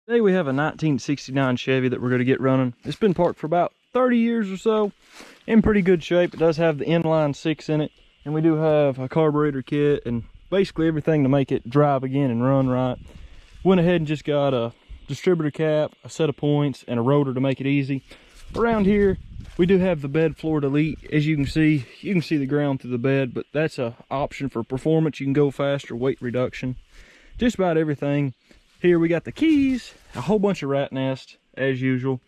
Today we have a 1969 Chevy that we're going to get running. It's been parked for about 30 years or so, in pretty good shape. It does have the inline 6 in it, and we do have a carburetor kit and basically everything to make it drive again and run right. Went ahead and just got a distributor cap, a set of points, and a rotor to make it easy. Around here we do have the bed floor delete. As you can see the ground through the bed, but that's an option for performance. You can go faster, weight reduction, just about everything. Here we got the keys, a whole bunch of rat nests as usual,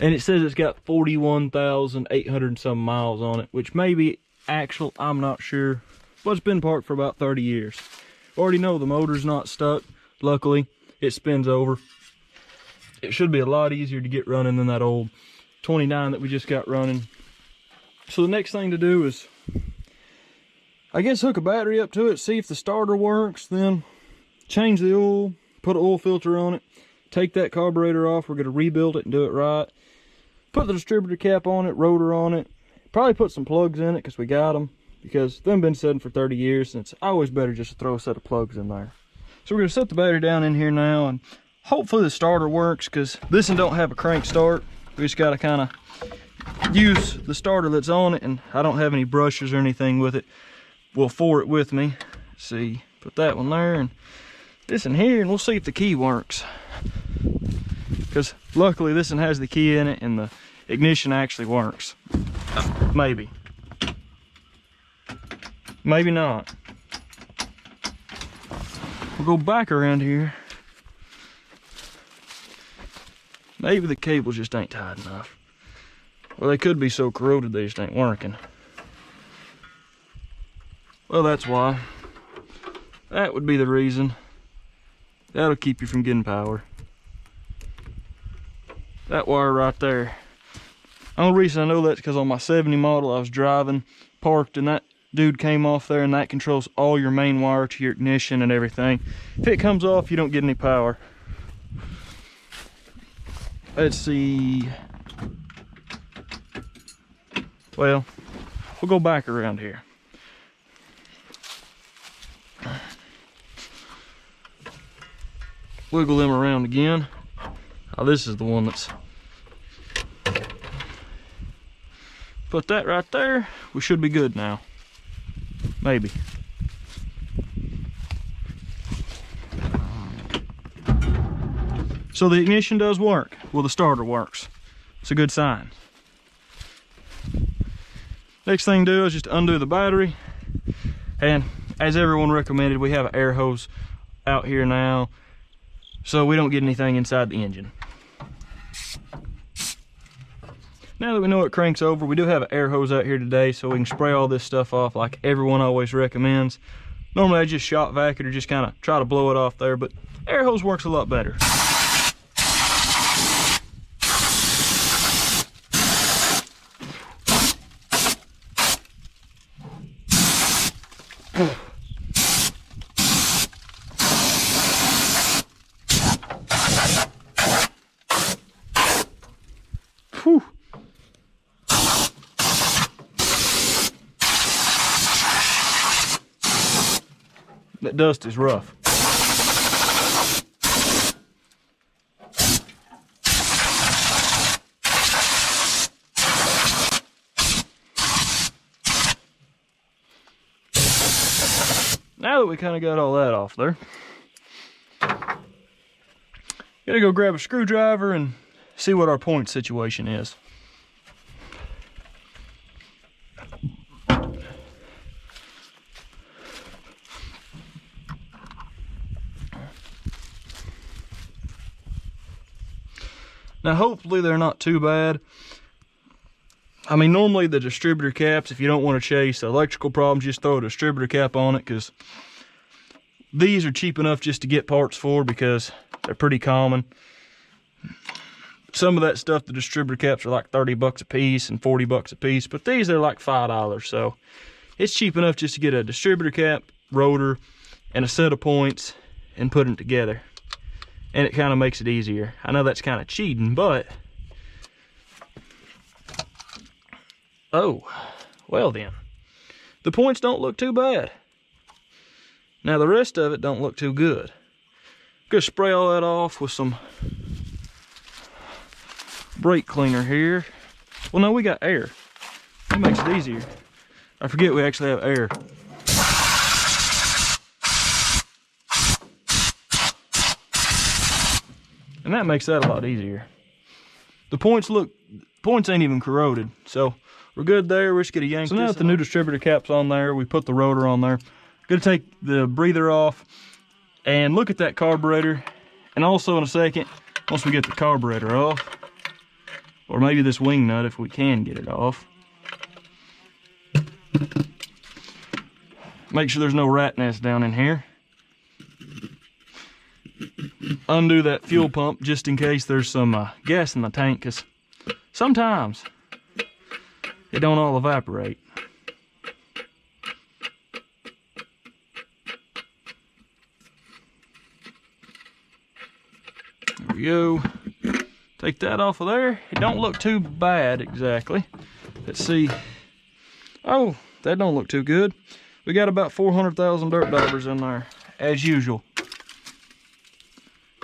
and it says it's got 41,800 some miles on it, which may be actual, I'm not sure, but it's been parked for about 30 years. Already know the motor's not stuck. Luckily it spins over. It should be a lot easier to get running than that old 29 that we just got running. So the next thing to do is, I guess, hook a battery up to it, see if the starter works, then change the oil, put an oil filter on it, take that carburetor off. We're going to rebuild it and do it right. Put the distributor cap on it, rotor on it, probably put some plugs in it because we got them, because they've been sitting for 30 years and it's always better just to throw a set of plugs in there. So we're going to set the battery down in here now, and hopefully the starter works, because this one don't have a crank start. We just got to kind of use the starter that's on it, and I don't have any brushes or anything with it. Well, for it with me. Let's see, put that one there and this in here, and we'll see if the key works, because luckily this one has the key in it and the ignition actually works. Maybe not. We'll go back around here. Maybe the cable just ain't tight enough. Well, they could be so corroded they just ain't working. Well, that's why. That would be the reason. That'll keep you from getting power. That wire right there. The only reason I know that's because on my 70 model I was driving, parked, and that dude came off there, and that controls all your main wire to your ignition and everything. If it comes off, you don't get any power. Let's see. Well, we'll go back around here. Wiggle them around again. Oh, this is the one that's... Put that right there. We should be good now. Maybe. So the ignition does work. Well, the starter works. It's a good sign. Next thing to do is just undo the battery. And as everyone recommended, we have an air hose out here now, so we don't get anything inside the engine. Now that we know it cranks over, we do have an air hose out here today, so we can spray all this stuff off like everyone always recommends. Normally I just shot vac it or just kind of try to blow it off there, but air hose works a lot better. Whew. That dust is rough. Now that we kind of got all that off there, gotta go grab a screwdriver and see what our point situation is. Now hopefully they're not too bad. I mean, normally the distributor caps, if you don't want to chase electrical problems, just throw a distributor cap on it, because these are cheap enough just to get parts for, because they're pretty common. Some of that stuff, the distributor caps are like 30 bucks a piece and 40 bucks a piece, but these are like $5, so it's cheap enough just to get a distributor cap, rotor, and a set of points and put them together. And it kind of makes it easier. I know that's kind of cheating, but... Oh, well then. The points don't look too bad. Now the rest of it don't look too good. Gonna spray all that off with some brake cleaner here. Well, no, we got air. That makes it easier. I forget we actually have air. And that makes that a lot easier. The points ain't even corroded, so we're good there. We're just gonna yank. So now that the new distributor cap's on there, we put the rotor on there. Gonna take the breather off and look at that carburetor. And also in a second, once we get the carburetor off, or maybe this wing nut if we can get it off. Make sure there's no rat nest down in here. Undo that fuel pump just in case there's some gas in the tank, because sometimes it don't all evaporate. There we go. Take that off of there. It don't look too bad exactly. Let's see. Oh, that don't look too good. We got about 400,000 dirt daubers in there, as usual.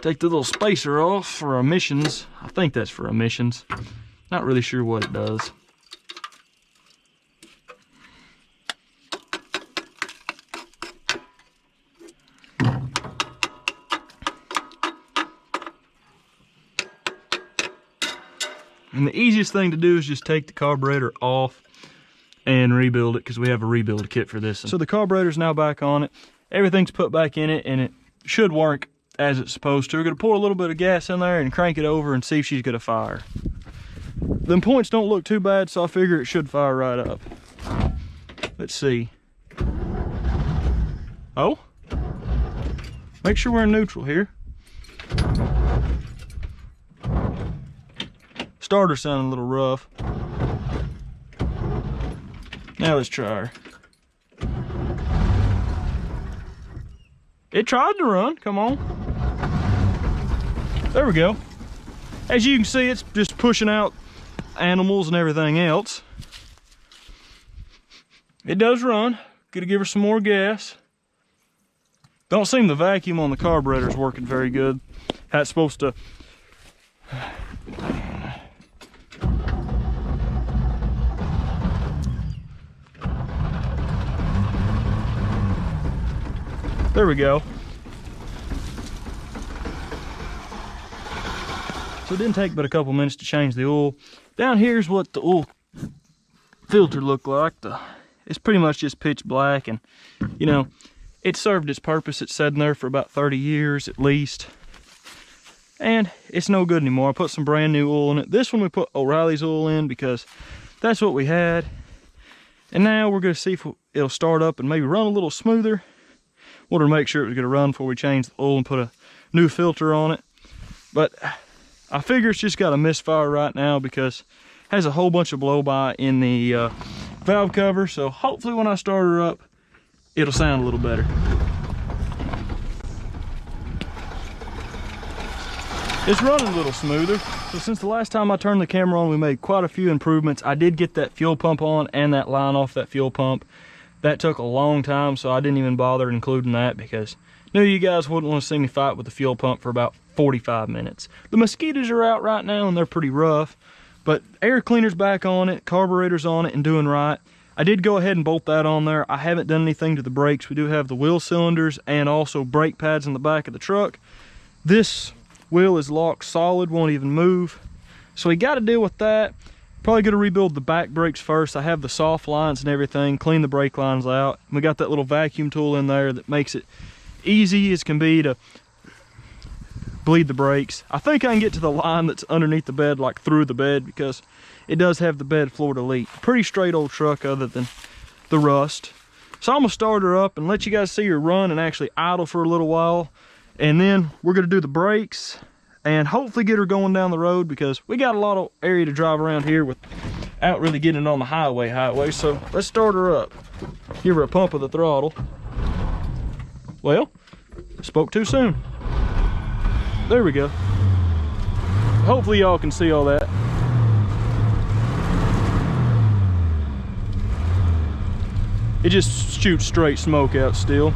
Take the little spacer off for emissions. I think that's for emissions. Not really sure what it does. And the easiest thing to do is just take the carburetor off and rebuild it, because we have a rebuild kit for this. So the carburetor's now back on it. Everything's put back in it, and it should work as it's supposed to. We're gonna pour a little bit of gas in there and crank it over and see if she's gonna fire. Them points don't look too bad, so I figure it should fire right up. Let's see. Oh, make sure we're in neutral here. Starter sounding a little rough. Now let's try her. It tried to run, come on. There we go. As you can see, it's just pushing out animals and everything else. It does run. Gotta give her some more gas. Don't seem the vacuum on the carburetor is working very good. How it's supposed to. There we go. So it didn't take but a couple minutes to change the oil. Down here's what the oil filter looked like. It's pretty much just pitch black, and you know, it served its purpose. It's sat in there for about 30 years at least. And it's no good anymore. I put some brand new oil in it. This one we put O'Reilly's oil in because that's what we had. And now we're gonna see if it'll start up and maybe run a little smoother. Wanted to make sure it was gonna run before we change the oil and put a new filter on it. But I figure it's just got a misfire right now because it has a whole bunch of blow-by in the valve cover. So hopefully when I start her up, it'll sound a little better. It's running a little smoother. So since the last time I turned the camera on, we made quite a few improvements. I did get that fuel pump on and that line off that fuel pump. That took a long time, so I didn't even bother including that because I knew you guys wouldn't want to see me fight with the fuel pump for about 45 minutes. The mosquitoes are out right now and they're pretty rough, but air cleaner's back on it, carburetor's on it and doing right. I did go ahead and bolt that on there. I haven't done anything to the brakes. We do have the wheel cylinders and also brake pads in the back of the truck. This wheel is locked solid, won't even move. So we got to deal with that. Probably gonna rebuild the back brakes first. I have the soft lines and everything, clean the brake lines out. We got that little vacuum tool in there that makes it easy as can be to bleed the brakes. I think I can get to the line that's underneath the bed, like through the bed, because it does have the bed floor delete. Pretty straight old truck other than the rust. So I'm gonna start her up and let you guys see her run and actually idle for a little while. And then we're gonna do the brakes and hopefully get her going down the road because we got a lot of area to drive around here without really getting on the highway. So let's start her up. Give her a pump of the throttle. Well, spoke too soon. There we go. Hopefully y'all can see all that. It just shoots straight smoke out still.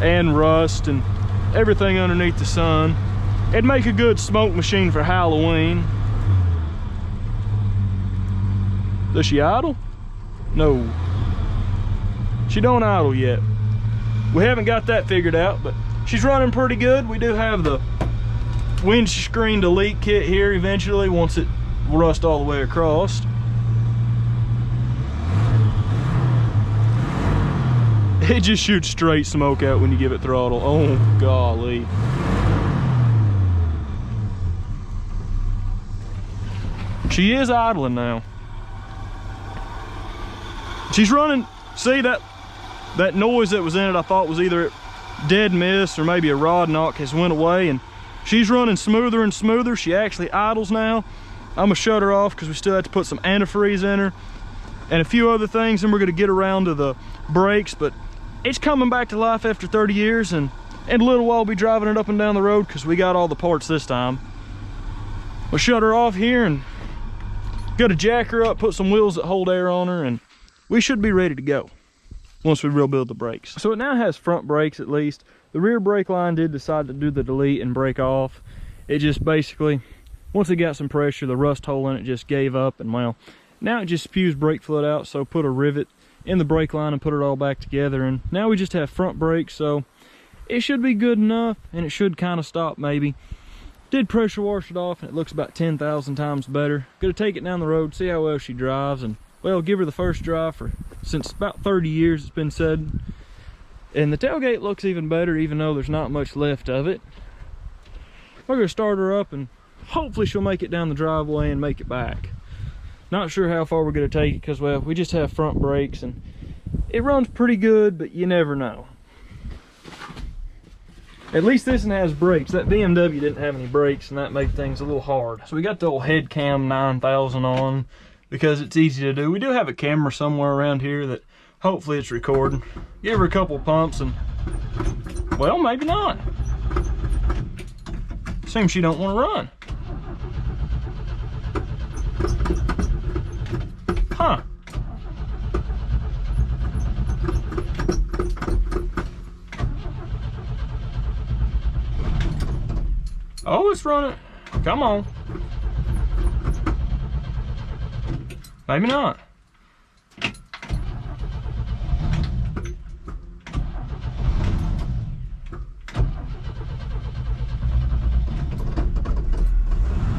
And rust and everything underneath the sun. It'd make a good smoke machine for Halloween. Does she idle? No. She don't idle yet. We haven't got that figured out, but she's running pretty good. We do have the windscreen delete kit here eventually once it will rust all the way across. It just shoots straight smoke out when you give it throttle. Oh, golly. She is idling now. She's running. See that noise that was in it, I thought was either dead miss or maybe a rod knock, has went away, and she's running smoother and smoother. She actually idles now. I'm gonna shut her off because we still have to put some antifreeze in her and a few other things, and we're gonna get around to the brakes. But it's coming back to life after 30 years, and in a little while we'll be driving it up and down the road because we got all the parts this time. We'll shut her off here and gotta jack her up, put some wheels that hold air on her, and we should be ready to go once we rebuild the brakes. So it now has front brakes at least. The rear brake line did decide to do the delete and break off. It just basically, once it got some pressure, the rust hole in it just gave up, and well, now it just spews brake fluid out, so put a rivet in the brake line and put it all back together, and now we just have front brakes, so it should be good enough, and it should kind of stop maybe. Did pressure wash it off, and it looks about 10,000 times better. Gonna take it down the road, see how well she drives, and well, give her the first drive for since about 30 years, it's been said. And the tailgate looks even better, even though there's not much left of it. We're gonna start her up, and hopefully she'll make it down the driveway and make it back. Not sure how far we're gonna take it because, well, we just have front brakes, and it runs pretty good, but you never know. At least this one has brakes. That BMW didn't have any brakes, and that made things a little hard. So we got the old head cam 9000 on because it's easy to do. We do have a camera somewhere around here that hopefully it's recording. Give her a couple pumps and, well, maybe not. Seems she don't want to run. Huh. Oh, it's running. Come on. Maybe not.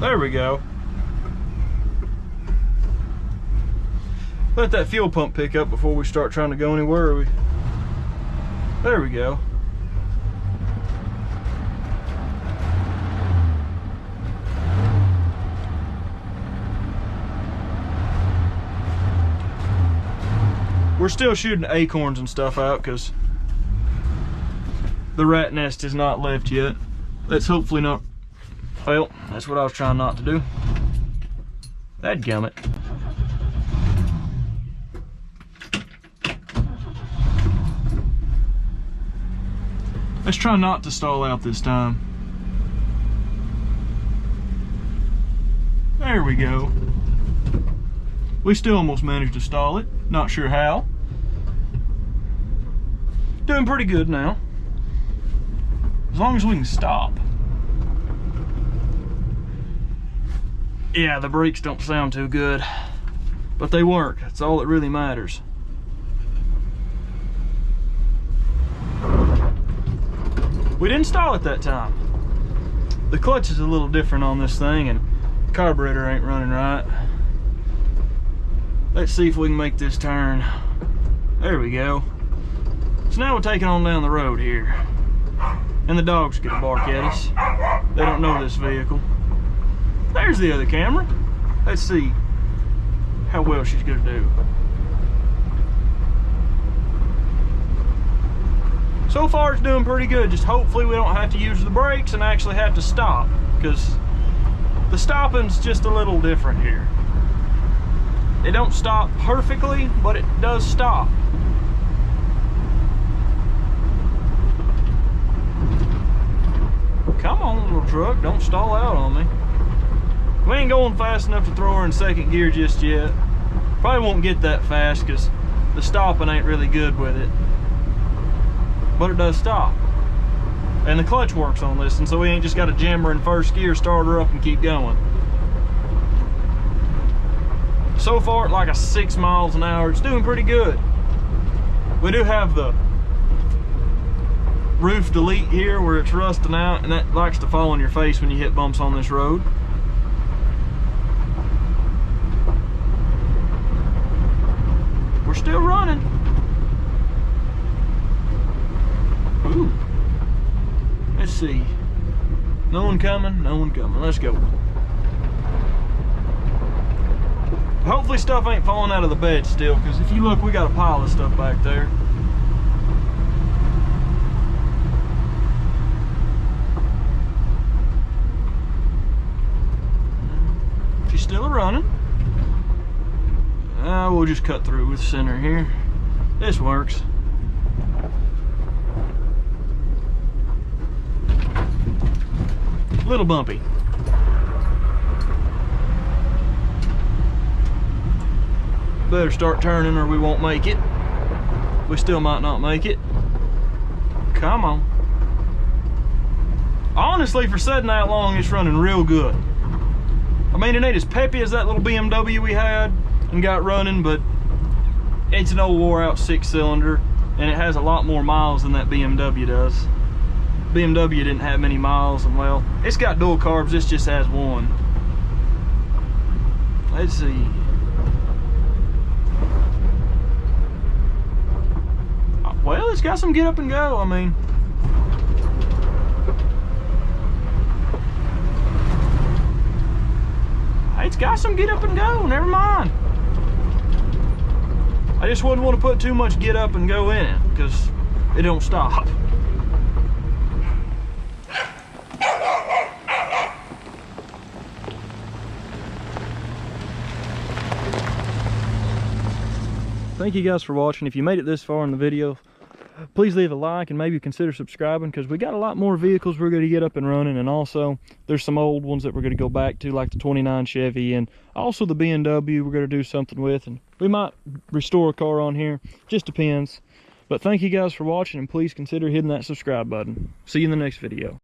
There we go. Let that fuel pump pick up before we start trying to go anywhere. There we go. We're still shooting acorns and stuff out because the rat nest is not left yet. Let's hopefully not. Well, that's what I was trying not to do. Dadgummit. Let's try not to stall out this time. There we go. We still almost managed to stall it. Not sure how. Doing pretty good now. As long as we can stop. Yeah, the brakes don't sound too good, but they work. That's all that really matters. We didn't stall it that time. The clutch is a little different on this thing, and the carburetor ain't running right. Let's see if we can make this turn. There we go. So now we'll take it on down the road here. And the dogs get to bark at us. They don't know this vehicle. There's the other camera. Let's see how well she's gonna do. So far it's doing pretty good. Just hopefully we don't have to use the brakes and actually have to stop, because the stopping's just a little different here. It don't stop perfectly, but it does stop. Come on, little truck, don't stall out on me. We ain't going fast enough to throw her in second gear just yet. Probably won't get that fast because the stopping ain't really good with it. But it does stop. And the clutch works on this, and so we ain't just got to jam her in first gear, start her up, and keep going. So far, at like a 6 miles an hour, it's doing pretty good. We do have the roof delete here where it's rusting out, and that likes to fall on your face when you hit bumps on this road. We're still running. Ooh. Let's see. No one coming, no one coming. Let's go. Hopefully stuff ain't falling out of the bed still, because if you look, we got a pile of stuff back there. She's still running. We'll just cut through with center here. This works. Little bumpy. Better start turning or we won't make it. We still might not make it. Come on. Honestly, for setting that long, it's running real good. I mean, it ain't as peppy as that little BMW we had and got running, but it's an old wore out 6-cylinder, and it has a lot more miles than that BMW does. BMW didn't have many miles, and well, it's got dual carbs, this just has one. Let's see. Well, it's got some get up and go, I mean. It's got some get up and go, never mind. I just wouldn't want to put too much get up and go in it, because it don't stop. Thank you guys for watching. If you made it this far in the video, please leave a like and maybe consider subscribing, because we got a lot more vehicles we're going to get up and running, and also there's some old ones that we're going to go back to, like the 29 Chevy, and also the BMW we're going to do something with, and we might restore a car on here. Just depends. But thank you guys for watching, and please consider hitting that subscribe button. See you in the next video.